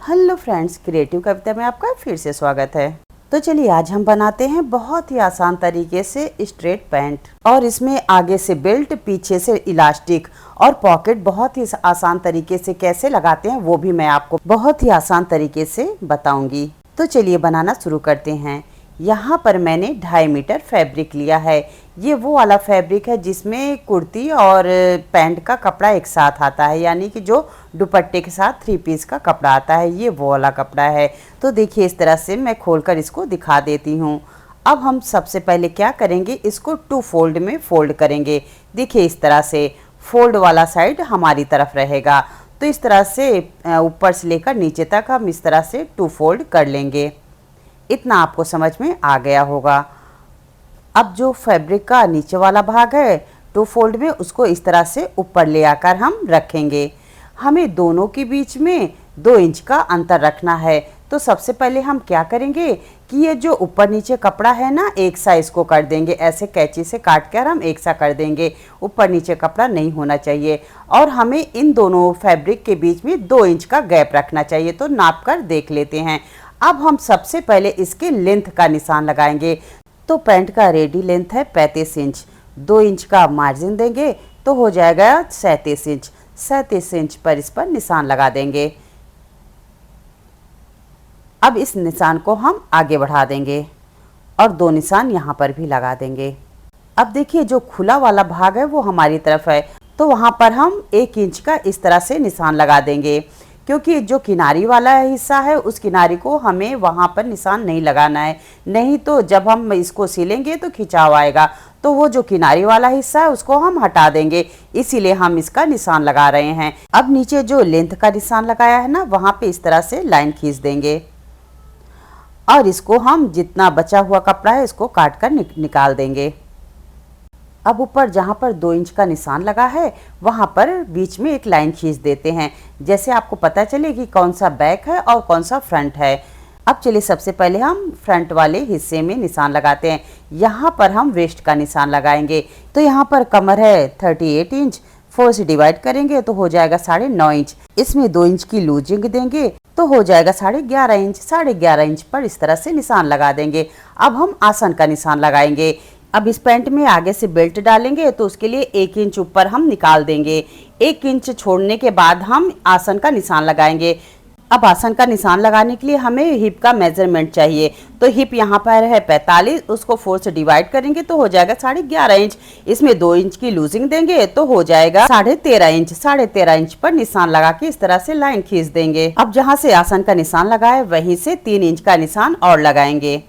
Hello friends, creative कविता में आपका फिर से स्वागत है। तो चलिए आज हम बनाते हैं बहुत ही आसान तरीके से स्ट्रेट पैंट। और इसमें आगे से बेल्ट, पीछे से इलास्टिक और पॉकेट बहुत ही आसान तरीके से कैसे लगाते हैं वो भी मैं आपको बहुत ही आसान तरीके से बताऊंगी। तो चलिए बनाना शुरू करते हैं। यहाँ पर मैंने 2.5 मीटर फैब्रिक लिया है। ये वो वाला फैब्रिक है जिसमें कुर्ती और पैंट का कपड़ा एक साथ आता है, यानी कि जो दुपट्टे के साथ 3 पीस का कपड़ा आता है, ये वो वाला कपड़ा है। तो देखिए इस तरह से मैं खोलकर इसको दिखा देती हूँ। अब हम सबसे पहले क्या करेंगे, इसको 2 फोल्ड में फोल्ड करेंगे। देखिए इस तरह से फोल्ड वाला साइड हमारी तरफ रहेगा। तो इस तरह से ऊपर से लेकर नीचे तक हम इस तरह से 2 फोल्ड कर लेंगे। इतना आपको समझ में आ गया होगा। अब जो फैब्रिक का नीचे वाला भाग है 2 फोल्ड में, उसको इस तरह से ऊपर ले आकर हम रखेंगे। हमें दोनों के बीच में 2 इंच का अंतर रखना है। तो सबसे पहले हम क्या करेंगे कि ये जो ऊपर नीचे कपड़ा है ना, एक सा इसको कर देंगे। ऐसे कैंची से काट कर हम एक सा कर देंगे। ऊपर नीचे कपड़ा नहीं होना चाहिए और हमें इन दोनों फैब्रिक के बीच में 2 इंच का गैप रखना चाहिए। तो नाप कर देख लेते हैं। अब हम सबसे पहले इसके लेंथ का निशान लगाएंगे। तो पैंट का रेडी लेंथ है 35 इंच। 2 इंच का मार्जिन देंगे तो हो जाएगा 37 इंच। 37 इंच पर इस पर निशान लगा देंगे। अब इस निशान को हम आगे बढ़ा देंगे और 2 निशान यहाँ पर भी लगा देंगे। अब देखिए जो खुला वाला भाग है वो हमारी तरफ है, तो वहाँ पर हम 1 इंच का इस तरह से निशान लगा देंगे, क्योंकि जो किनारी वाला हिस्सा है उस किनारी को हमें वहाँ पर निशान नहीं लगाना है। नहीं तो जब हम इसको सिलेंगे तो खिंचाव आएगा। तो वो जो किनारी वाला हिस्सा है उसको हम हटा देंगे, इसीलिए हम इसका निशान लगा रहे हैं। अब नीचे जो लेंथ का निशान लगाया है ना, वहाँ पे इस तरह से लाइन खींच देंगे और इसको हम जितना बचा हुआ कपड़ा है इसको काट कर निकाल देंगे। अब ऊपर जहाँ पर 2 इंच का निशान लगा है वहाँ पर बीच में एक लाइन खींच देते हैं, जैसे आपको पता चले कि कौन सा बैक है और कौन सा फ्रंट है। अब चलिए सबसे पहले हम फ्रंट वाले हिस्से में निशान लगाते हैं। यहाँ पर हम वेस्ट का निशान लगाएंगे। तो यहाँ पर कमर है 38 इंच, 4 से डिवाइड करेंगे तो हो जाएगा 9.5 इंच। इसमें 2 इंच की लूजिंग देंगे तो हो जाएगा 11.5 इंच। 11.5 इंच पर इस तरह से निशान लगा देंगे। अब हम आसन का निशान लगाएंगे। अब इस पैंट में आगे से बेल्ट डालेंगे तो उसके लिए 1 इंच ऊपर हम निकाल देंगे। 1 इंच छोड़ने के बाद हम आसन का निशान लगाएंगे। अब आसन का निशान लगाने के लिए हमें हिप का मेजरमेंट चाहिए। तो हिप यहाँ पर है 45, उसको 4 से डिवाइड करेंगे तो हो जाएगा 11.5 इंच। इसमें 2 इंच की लूजिंग देंगे तो हो जाएगा 13.5 इंच। 13.5 इंच पर निशान लगा के इस तरह से लाइन खींच देंगे। अब जहाँ से आसन का निशान लगाए वहीं से 3 इंच का निशान और लगाएंगे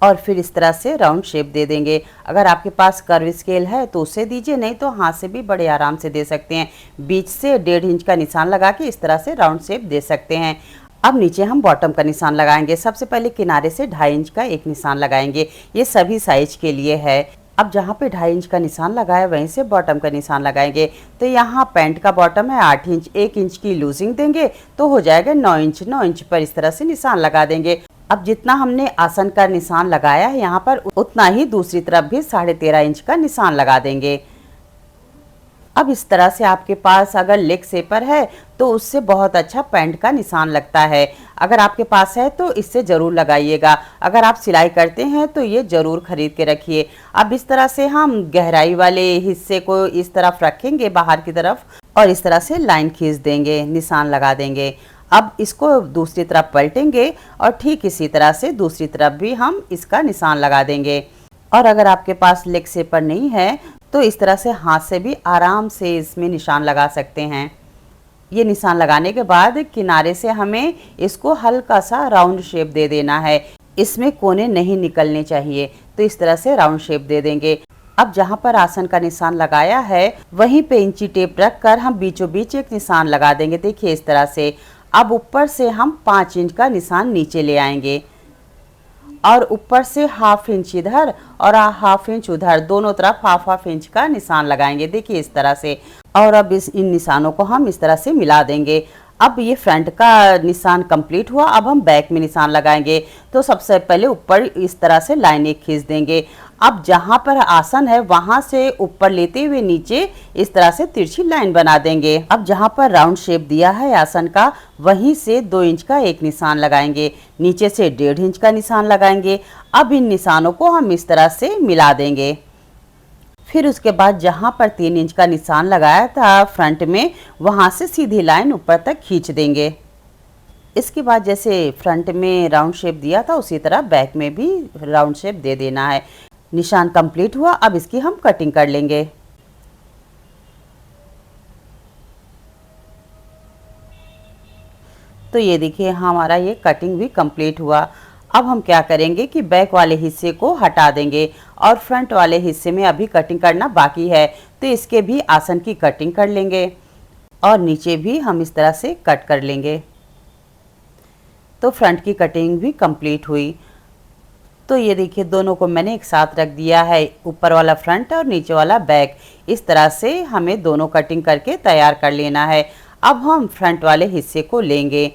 और फिर इस तरह से राउंड शेप दे देंगे। अगर आपके पास कर्व स्केल है तो उससे दीजिए, नहीं तो हाथ से भी बड़े आराम से दे सकते हैं। बीच से 1.5 इंच का निशान लगा के इस तरह से राउंड शेप दे सकते हैं। अब नीचे हम बॉटम का निशान लगाएंगे। सबसे पहले किनारे से 2.5 इंच का एक निशान लगाएंगे। ये सभी साइज के लिए है। अब जहाँ पे 2.5 इंच का निशान लगाया वहीं से बॉटम का निशान लगाएंगे। तो यहाँ पैंट का बॉटम है 8 इंच, 1 इंच की लूजिंग देंगे तो हो जाएगा 9 इंच। 9 इंच पर इस तरह से निशान लगा देंगे। अब जितना हमने आसन का निशान लगाया है यहाँ पर, उतना ही दूसरी तरफ भी 13.5 इंच का निशान लगा देंगे। अब इस तरह से आपके पास अगर लेग शेपर है तो उससे बहुत अच्छा पैंट का निशान लगता है। अगर आपके पास है तो इससे ज़रूर लगाइएगा। अगर आप सिलाई करते हैं तो ये ज़रूर खरीद के रखिए। अब इस तरह से हम गहराई वाले हिस्से को इस तरफ रखेंगे बाहर की तरफ और इस तरह से लाइन खींच देंगे, निशान लगा देंगे। अब इसको दूसरी तरफ पलटेंगे और ठीक इसी तरह से दूसरी तरफ भी हम इसका निशान लगा देंगे। और अगर आपके पास लेग शेपर नहीं है तो इस तरह से हाथ से भी आराम से इसमें निशान लगा सकते हैं। ये निशान लगाने के बाद किनारे से हमें इसको हल्का सा राउंड शेप दे देना है। इसमें कोने नहीं निकलने चाहिए, तो इस तरह से राउंड शेप दे देंगे। अब जहाँ पर आसन का निशान लगाया है वहीं पे इंची टेप रख कर हम बीचों बीच एक निशान लगा देंगे। देखिए इस तरह से। अब ऊपर से हम 5 इंच का निशान नीचे ले आएंगे और ऊपर से 1/2 इंच इधर और 1/2 इंच उधर, दोनों तरफ 1/2 इंच का निशान लगाएंगे। देखिए इस तरह से। और अब इन निशानों को हम इस तरह से मिला देंगे। अब ये फ्रंट का निशान कंप्लीट हुआ। अब हम बैक में निशान लगाएंगे। तो सबसे पहले ऊपर इस तरह से लाइन एक खींच देंगे। अब जहां पर आसन है वहां से ऊपर लेते हुए नीचे इस तरह से तिरछी लाइन बना देंगे। अब जहां पर राउंड शेप दिया है आसन का, वहीं से 2 इंच का एक निशान लगाएंगे, नीचे से 1.5 इंच का निशान लगाएंगे। अब इन निशानों को हम इस तरह से मिला देंगे। फिर उसके बाद जहां पर 3 इंच का निशान लगाया था फ्रंट में, वहां से सीधी लाइन ऊपर तक खींच देंगे। इसके बाद जैसे फ्रंट में राउंड शेप दिया था उसी तरह बैक में भी राउंड शेप दे देना है। निशान कंप्लीट हुआ, अब इसकी हम कटिंग कर लेंगे। तो ये देखिए हमारा ये कटिंग भी कंप्लीट हुआ। अब हम क्या करेंगे कि बैक वाले हिस्से को हटा देंगे और फ्रंट वाले हिस्से में अभी कटिंग करना बाकी है, तो इसके भी आसन की कटिंग कर लेंगे और नीचे भी हम इस तरह से कट कर लेंगे। तो फ्रंट की कटिंग भी कंप्लीट हुई। तो ये देखिए दोनों को मैंने एक साथ रख दिया है, ऊपर वाला फ्रंट और नीचे वाला बैक। इस तरह से हमें दोनों कटिंग करके तैयार कर लेना है। अब हम फ्रंट वाले हिस्से को लेंगे।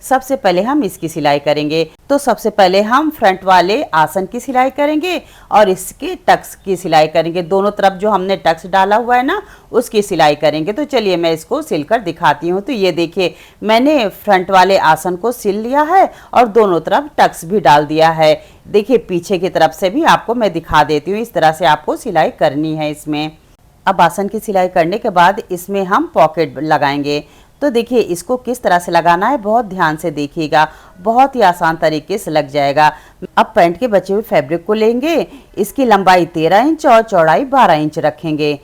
सबसे पहले हम इसकी सिलाई करेंगे। तो सबसे पहले हम फ्रंट वाले आसन की सिलाई करेंगे और इसके टक्स की सिलाई करेंगे। दोनों तरफ जो हमने टक्स डाला हुआ है ना, उसकी सिलाई करेंगे। तो चलिए मैं इसको सिलकर दिखाती हूँ। तो ये देखिए मैंने फ्रंट वाले आसन को सिल लिया है और दोनों तरफ टक्स भी डाल दिया है। देखिए पीछे की तरफ से भी आपको मैं दिखा देती हूँ। इस तरह से आपको सिलाई करनी है इसमें। अब आसन की सिलाई करने के बाद इसमें हम पॉकेट लगाएंगे। तो देखिए इसको किस तरह से लगाना है, बहुत ध्यान से देखिएगा, बहुत ही आसान तरीके से लग जाएगा। अब पैंट के बचे हुए फैब्रिक को लेंगे, इसकी लंबाई 13 इंच और चौड़ाई 12 इंच रखेंगे।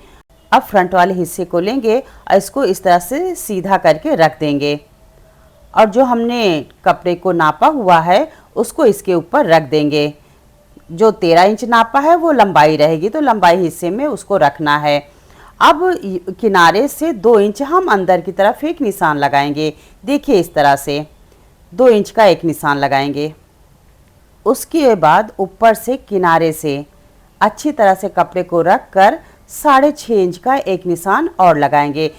अब फ्रंट वाले हिस्से को लेंगे और इसको इस तरह से सीधा करके रख देंगे और जो हमने कपड़े को नापा हुआ है उसको इसके ऊपर रख देंगे। जो 13 इंच नापा है वो लंबाई रहेगी, तो लंबाई हिस्से में उसको रखना है। अब किनारे से 2 इंच हम अंदर की तरफ एक निशान लगाएंगे। देखिए इस तरह से 2 इंच का एक निशान लगाएंगे। उसके बाद ऊपर से किनारे से अच्छी तरह से कपड़े को रख कर 6.5 इंच का एक निशान और लगाएंगे।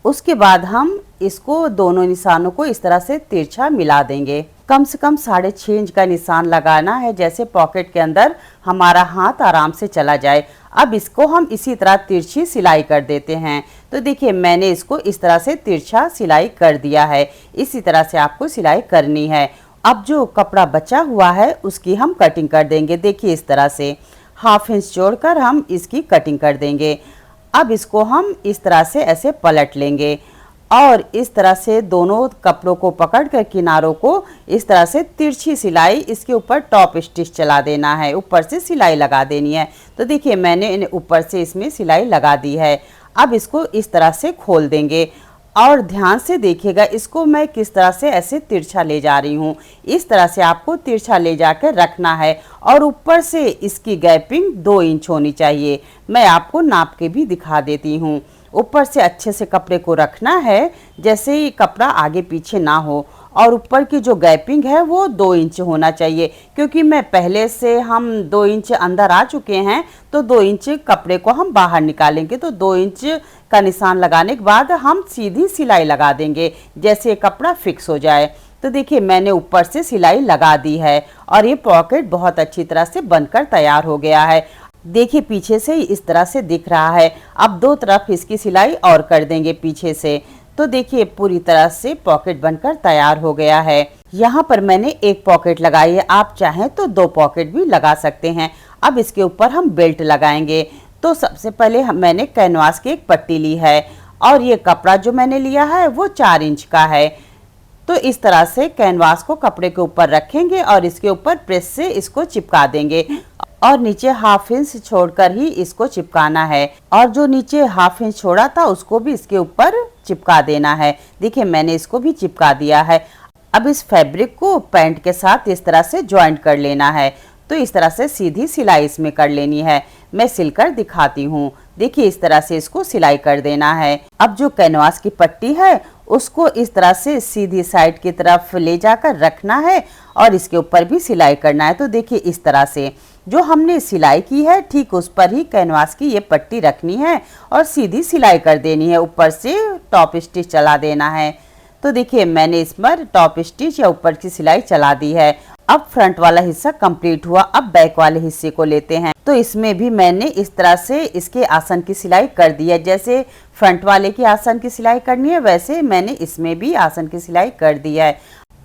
उसके बाद हम इसको दोनों निशानों को इस तरह से तिरछा मिला देंगे। कम से कम 6.5 इंच का निशान लगाना है, जैसे पॉकेट के अंदर हमारा हाथ आराम से चला जाए। अब इसको हम इसी तरह तिरछी सिलाई कर देते हैं। तो देखिए मैंने इसको इस तरह से तिरछा सिलाई कर दिया है। इसी तरह से आपको सिलाई करनी है। अब जो कपड़ा बचा हुआ है उसकी हम कटिंग कर देंगे। देखिए इस तरह से 1/2 इंच जोड़कर हम इसकी कटिंग कर देंगे। अब इसको हम इस तरह से ऐसे पलट लेंगे और इस तरह से दोनों कपड़ों को पकड़कर किनारों को इस तरह से तिरछी सिलाई इसके ऊपर टॉप स्टिच चला देना है, ऊपर से सिलाई लगा देनी है। तो देखिए मैंने ऊपर से इसमें सिलाई लगा दी है। अब इसको इस तरह से खोल देंगे और ध्यान से देखिएगा इसको मैं किस तरह से ऐसे तिरछा ले जा रही हूँ। इस तरह से आपको तिरछा ले जाकर रखना है और ऊपर से इसकी गैपिंग 2 इंच होनी चाहिए। मैं आपको नाप के भी दिखा देती हूँ। ऊपर से अच्छे से कपड़े को रखना है, जैसे ही कपड़ा आगे पीछे ना हो, और ऊपर की जो गैपिंग है वो 2 इंच होना चाहिए, क्योंकि मैं पहले से हम 2 इंच अंदर आ चुके हैं, तो 2 इंच कपड़े को हम बाहर निकालेंगे। तो 2 इंच का निशान लगाने के बाद हम सीधी सिलाई लगा देंगे, जैसे कपड़ा फिक्स हो जाए। तो देखिए मैंने ऊपर से सिलाई लगा दी है और ये पॉकेट बहुत अच्छी तरह से बनकर तैयार हो गया है। देखिए पीछे से इस तरह से दिख रहा है। अब 2 तरफ इसकी सिलाई और कर देंगे पीछे से। तो देखिए पूरी तरह से पॉकेट बनकर तैयार हो गया है। यहाँ पर मैंने 1 पॉकेट लगाई है, आप चाहें तो 2 पॉकेट भी लगा सकते हैं। अब इसके ऊपर हम बेल्ट लगाएंगे। तो सबसे पहले मैंने कैनवास की एक पट्टी ली है और ये कपड़ा जो मैंने लिया है वो 4 इंच का है। तो इस तरह से कैनवास को कपड़े के ऊपर रखेंगे और इसके ऊपर प्रेस से इसको चिपका देंगे और नीचे 1/2 इंच छोड़कर ही इसको चिपकाना है, और जो नीचे 1/2 इंच छोड़ा था उसको भी इसके ऊपर चिपका देना है। देखिए मैंने इसको भी चिपका दिया है। अब इस फैब्रिक को पैंट के साथ इस तरह से ज्वाइंट कर लेना है। तो इस तरह से सीधी सिलाई इसमें कर लेनी है। मैं सिलकर दिखाती हूँ। देखिए इस तरह से इसको सिलाई कर देना है। अब जो कैनवास की पट्टी है उसको इस तरह से सीधी साइड की तरफ ले जाकर रखना है और इसके ऊपर भी सिलाई करना है। तो देखिए इस तरह से जो हमने सिलाई की है ठीक उस पर ही कैनवास की ये पट्टी रखनी है और सीधी सिलाई कर देनी है। ऊपर से टॉप स्टिच चला देना है। तो देखिए मैंने इस पर टॉप स्टिच या ऊपर की सिलाई चला दी है अब फ्रंट वाला हिस्सा कंप्लीट हुआ। अब बैक वाले हिस्से को लेते हैं। तो इसमें भी मैंने इस तरह से इसके आसन की सिलाई कर दी है। जैसे फ्रंट वाले की आसन की सिलाई करनी है वैसे मैंने इसमें भी आसन की सिलाई कर दी है।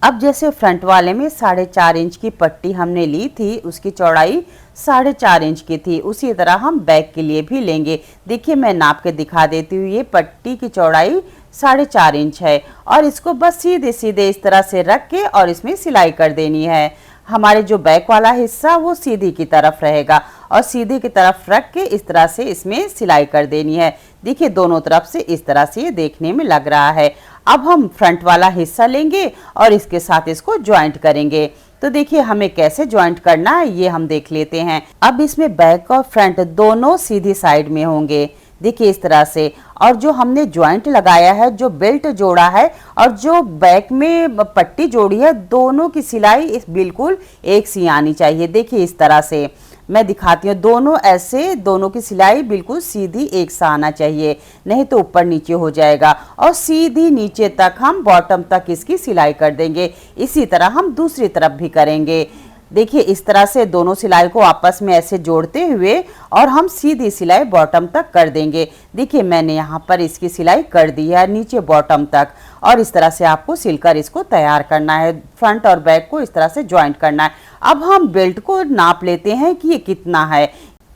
अब जैसे फ्रंट वाले में 4.5 इंच की पट्टी हमने ली थी, उसकी चौड़ाई 4.5 इंच की थी, उसी तरह हम बैक के लिए भी लेंगे। देखिए मैं नाप के दिखा देती हूँ। ये पट्टी की चौड़ाई 4.5 इंच है और इसको बस सीधे सीधे इस तरह से रख के और इसमें सिलाई कर देनी है। हमारे जो बैक वाला हिस्सा वो सीधी की तरफ रहेगा और सीधी की तरफ रख के इस तरह से इसमें सिलाई कर देनी है। देखिए दोनों तरफ से इस तरह से ये देखने में लग रहा है। अब हम फ्रंट वाला हिस्सा लेंगे और इसके साथ इसको ज्वाइंट करेंगे। तो देखिए हमें कैसे ज्वाइंट करना है ये हम देख लेते हैं। अब इसमें बैक और फ्रंट दोनों सीधी साइड में होंगे। देखिए इस तरह से, और जो हमने ज्वाइंट लगाया है, जो बेल्ट जोड़ा है और जो बैक में पट्टी जोड़ी है, दोनों की सिलाई इस बिल्कुल एक सी आनी चाहिए। देखिए इस तरह से मैं दिखाती हूँ। दोनों ऐसे, दोनों की सिलाई बिल्कुल सीधी एक सा आना चाहिए, नहीं तो ऊपर नीचे हो जाएगा। और सीधी नीचे तक हम बॉटम तक इसकी सिलाई कर देंगे। इसी तरह हम दूसरी तरफ भी करेंगे। देखिए इस तरह से दोनों सिलाई को आपस में ऐसे जोड़ते हुए और हम सीधी सिलाई बॉटम तक कर देंगे। देखिए मैंने यहाँ पर इसकी सिलाई कर दी है नीचे बॉटम तक, और इस तरह से आपको सिलकर इसको तैयार करना है। फ्रंट और बैक को इस तरह से ज्वाइंट करना है। अब हम बेल्ट को नाप लेते हैं कि ये कितना है।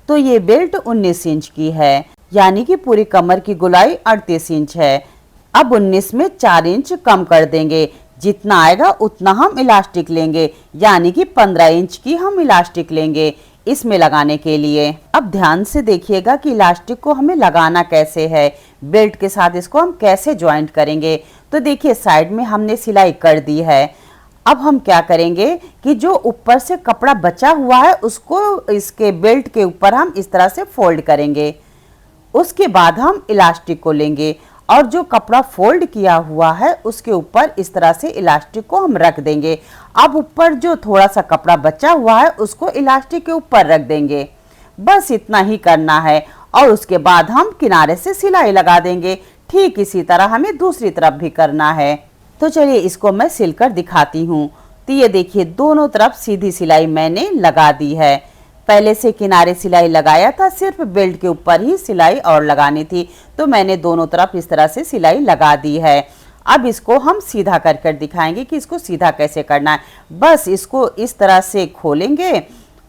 तो ये बेल्ट 19 इंच की है, यानी कि पूरी कमर की गोलाई 38 इंच है। अब 19 में 4 इंच कम कर देंगे। जितना आएगा उतना हम इलास्टिक लेंगे, यानी कि 15 इंच की हम इलास्टिक लेंगे इसमें लगाने के लिए। अब ध्यान से देखिएगा कि इलास्टिक को हमें लगाना कैसे है, बेल्ट के साथ इसको हम कैसे ज्वाइंट करेंगे। तो देखिए साइड में हमने सिलाई कर दी है। अब हम क्या करेंगे कि जो ऊपर से कपड़ा बचा हुआ है उसको इसके बेल्ट के ऊपर हम इस तरह से फोल्ड करेंगे। उसके बाद हम इलास्टिक को लेंगे और जो कपड़ा फोल्ड किया हुआ है उसके ऊपर इस तरह से इलास्टिक को हम रख देंगे। अब ऊपर जो थोड़ा सा कपड़ा बचा हुआ है उसको इलास्टिक के ऊपर रख देंगे। बस इतना ही करना है और उसके बाद हम किनारे से सिलाई लगा देंगे। ठीक इसी तरह हमें दूसरी तरफ भी करना है। तो चलिए इसको मैं सिलकर दिखाती हूँ। तो ये देखिए दोनों तरफ सीधी सिलाई मैंने लगा दी है। पहले से किनारे सिलाई लगाया था, सिर्फ बेल्ट के ऊपर ही सिलाई और लगानी थी, तो मैंने दोनों तरफ इस तरह से सिलाई लगा दी है। अब इसको हम सीधा कर कर दिखाएंगे कि इसको सीधा कैसे करना है। बस इसको इस तरह से खोलेंगे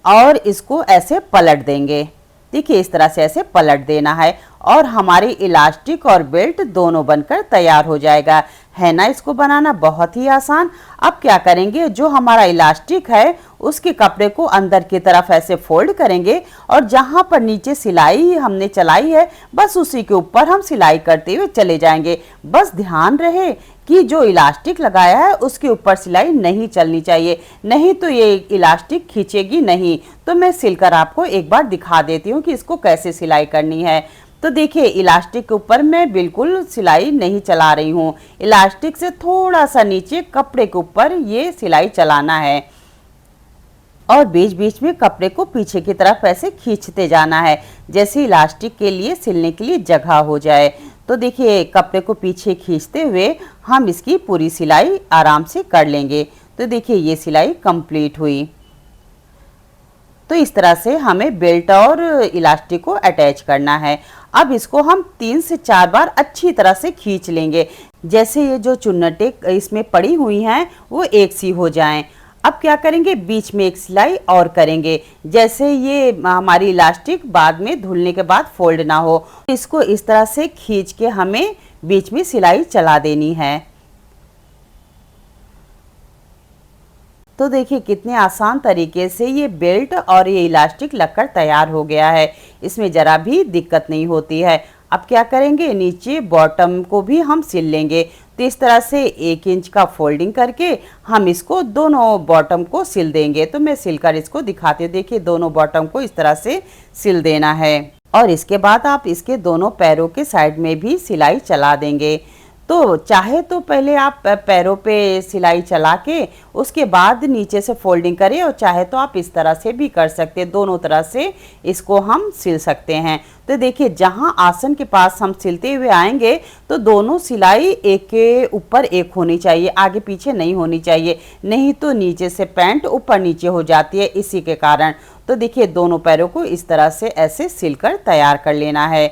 और इसको ऐसे पलट देंगे। देखिए इस तरह से ऐसे पलट देना है और हमारी इलास्टिक और बेल्ट दोनों बनकर तैयार हो जाएगा। है ना इसको बनाना बहुत ही आसान। अब क्या करेंगे, जो हमारा इलास्टिक है उसके कपड़े को अंदर की तरफ ऐसे फोल्ड करेंगे और जहां पर नीचे सिलाई हमने चलाई है बस उसी के ऊपर हम सिलाई करते हुए चले जाएंगे। बस ध्यान रहे कि जो इलास्टिक लगाया है उसके ऊपर सिलाई नहीं चलनी चाहिए, नहीं तो ये इलास्टिक खींचेगी नहीं। तो मैं सिलकर आपको एक बार दिखा देती हूँ कि इसको कैसे सिलाई करनी है। तो देखिए इलास्टिक के ऊपर मैं बिल्कुल सिलाई नहीं चला रही हूँ, इलास्टिक से थोड़ा सा नीचे कपड़े के ऊपर ये सिलाई चलाना है और बीच बीच में कपड़े को पीछे की तरफ ऐसे खींचते जाना है, जैसे इलास्टिक के लिए सिलने के लिए जगह हो जाए। तो देखिए कपड़े को पीछे खींचते हुए हम इसकी पूरी सिलाई आराम से कर लेंगे। तो देखिए ये सिलाई कंप्लीट हुई। तो इस तरह से हमें बेल्ट और इलास्टिक को अटैच करना है। अब इसको हम 3 से 4 बार अच्छी तरह से खींच लेंगे, जैसे ये जो चुन्नटें इसमें पड़ी हुई हैं वो एक सी हो जाएं। अब क्या करेंगे, बीच में एक सिलाई और करेंगे, जैसे ये हमारी इलास्टिक बाद में धुलने के बाद फोल्ड ना हो। इसको इस तरह से खींच के हमें बीच में सिलाई चला देनी है। तो देखिए कितने आसान तरीके से ये बेल्ट और ये इलास्टिक लगकर तैयार हो गया है, इसमें जरा भी दिक्कत नहीं होती है। अब क्या करेंगे, नीचे बॉटम को भी हम सिल लेंगे। तो इस तरह से 1 इंच का फोल्डिंग करके हम इसको दोनों बॉटम को सिल देंगे। तो मैं सिलकर इसको दिखाती हूँ। देखिए दोनों बॉटम को इस तरह से सिल देना है और इसके बाद आप इसके दोनों पैरों के साइड में भी सिलाई चला देंगे। तो चाहे तो पहले आप पैरों पे सिलाई चला के उसके बाद नीचे से फोल्डिंग करें, और चाहे तो आप इस तरह से भी कर सकते हैं। दोनों तरह से इसको हम सिल सकते हैं। तो देखिए जहां आसन के पास हम सिलते हुए आएंगे तो दोनों सिलाई एक के ऊपर एक होनी चाहिए, आगे पीछे नहीं होनी चाहिए, नहीं तो नीचे से पैंट ऊपर नीचे हो जाती है इसी के कारण। तो देखिए दोनों पैरों को इस तरह से ऐसे सिलकर तैयार कर लेना है।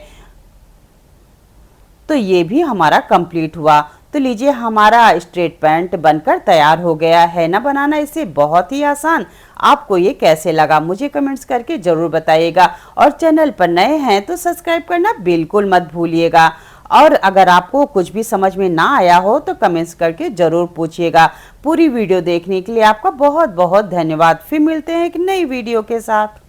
तो ये भी हमारा कंप्लीट हुआ। तो लीजिए हमारा स्ट्रेट पैंट बनकर तैयार हो गया है ना। बनाना इसे बहुत ही आसान। आपको ये कैसे लगा मुझे कमेंट्स करके ज़रूर बताइएगा, और चैनल पर नए हैं तो सब्सक्राइब करना बिल्कुल मत भूलिएगा। और अगर आपको कुछ भी समझ में ना आया हो तो कमेंट्स करके ज़रूर पूछिएगा। पूरी वीडियो देखने के लिए आपका बहुत बहुत धन्यवाद। फिर मिलते हैं एक नई वीडियो के साथ।